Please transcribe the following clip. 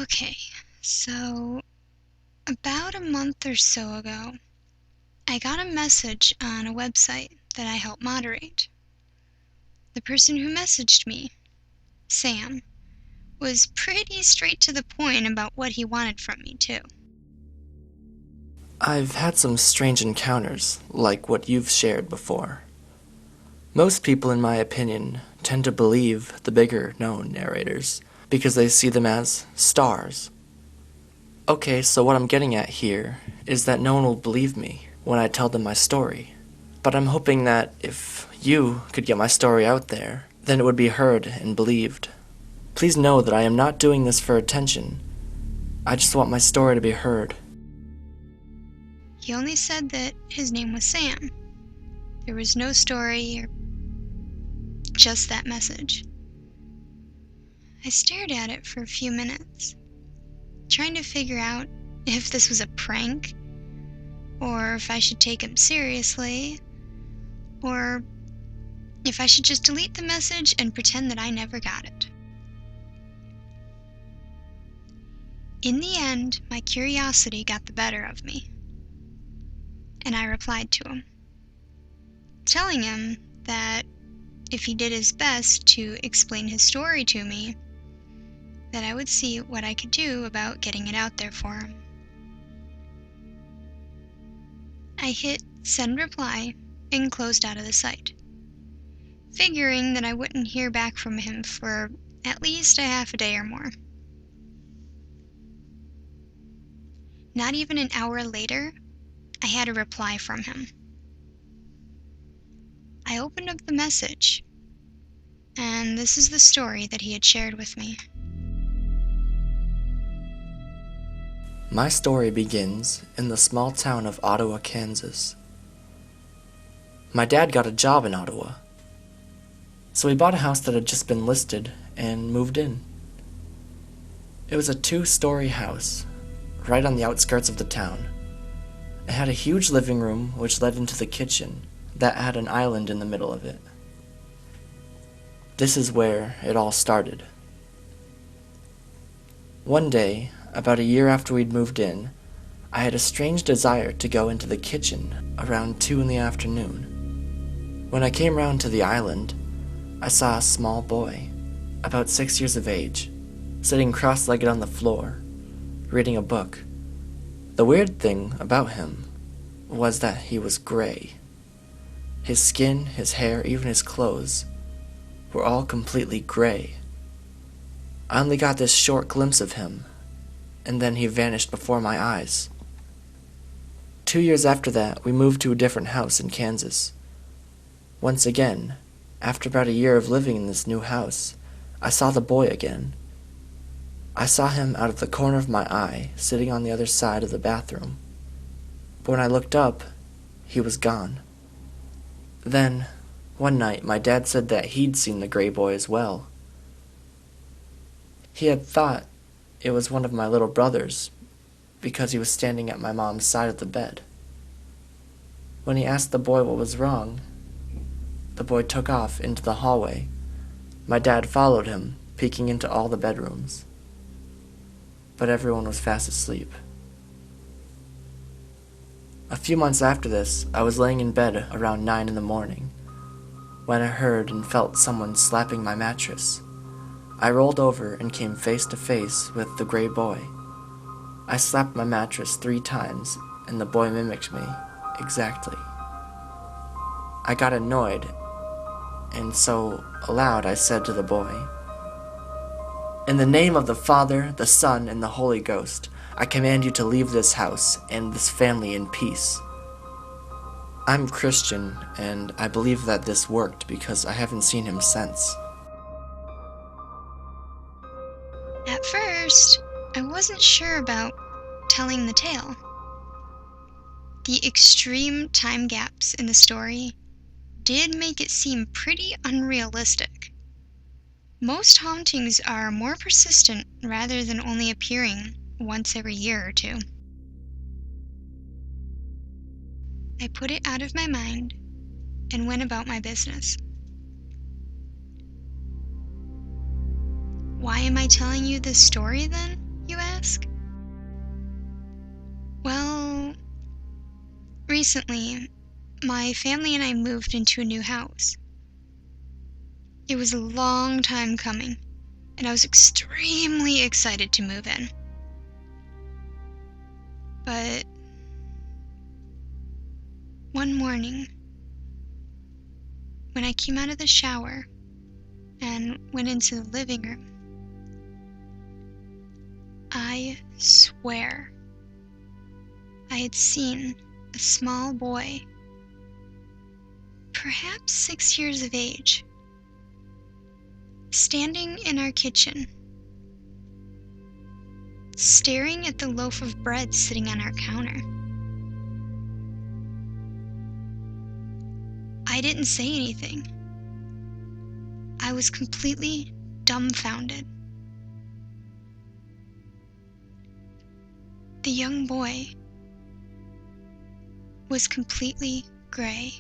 Okay, so about a month or so ago, I got a message on a website that I help moderate. The person who messaged me, Sam, was pretty straight to the point about what he wanted from me, too. I've had some strange encounters, like what you've shared before. Most people, in my opinion, tend to believe the bigger known narrators because they see them as stars. Okay, so what I'm getting at here is that no one will believe me when I tell them my story. But I'm hoping that if you could get my story out there, then it would be heard and believed. Please know that I am not doing this for attention. I just want my story to be heard. He only said that his name was Sam. There was no story or just that message. I stared at it for a few minutes, trying to figure out if this was a prank, or if I should take him seriously, or if I should just delete the message and pretend that I never got it. In the end, my curiosity got the better of me, and I replied to him, telling him that if he did his best to explain his story to me, that I would see what I could do about getting it out there for him. I hit send reply and closed out of the site, figuring that I wouldn't hear back from him for at least a half a day or more. Not even an hour later, I had a reply from him. I opened up the message, and this is the story that he had shared with me. My story begins in the small town of Ottawa, Kansas. My dad got a job in Ottawa, so we bought a house that had just been listed and moved in. It was a 2-story house, right on the outskirts of the town. It had a huge living room which led into the kitchen that had an island in the middle of it. This is where it all started. One day, about a year after we'd moved in, I had a strange desire to go into the kitchen around 2 in the afternoon. When I came round to the island, I saw a small boy, about 6 years of age, sitting cross-legged on the floor, reading a book. The weird thing about him was that he was gray. His skin, his hair, even his clothes were all completely gray. I only got this short glimpse of him, and then he vanished before my eyes. 2 years after that, we moved to a different house in Kansas. Once again, after about a year of living in this new house, I saw the boy again. I saw him out of the corner of my eye, sitting on the other side of the bathroom. But when I looked up, he was gone. Then, one night, my dad said that he'd seen the gray boy as well. He had thought it was one of my little brothers because he was standing at my mom's side of the bed. When he asked the boy what was wrong, the boy took off into the hallway. My dad followed him, peeking into all the bedrooms. But everyone was fast asleep. A few months after this, I was laying in bed around 9 in the morning when I heard and felt someone slapping my mattress. I rolled over and came face to face with the gray boy. I slapped my mattress 3 times, and the boy mimicked me exactly. I got annoyed, and so aloud I said to the boy, "In the name of the Father, the Son, and the Holy Ghost, I command you to leave this house and this family in peace." I'm Christian, and I believe that this worked because I haven't seen him since. At first, I wasn't sure about telling the tale. The extreme time gaps in the story did make it seem pretty unrealistic. Most hauntings are more persistent rather than only appearing once every year or two. I put it out of my mind and went about my business. Why am I telling you this story then, ask? Well, recently, my family and I moved into a new house. It was a long time coming, and I was extremely excited to move in. But one morning, when I came out of the shower and went into the living room, I swear I had seen a small boy, perhaps 6 years of age, standing in our kitchen, staring at the loaf of bread sitting on our counter. I didn't say anything. I was completely dumbfounded. The young boy was completely gray.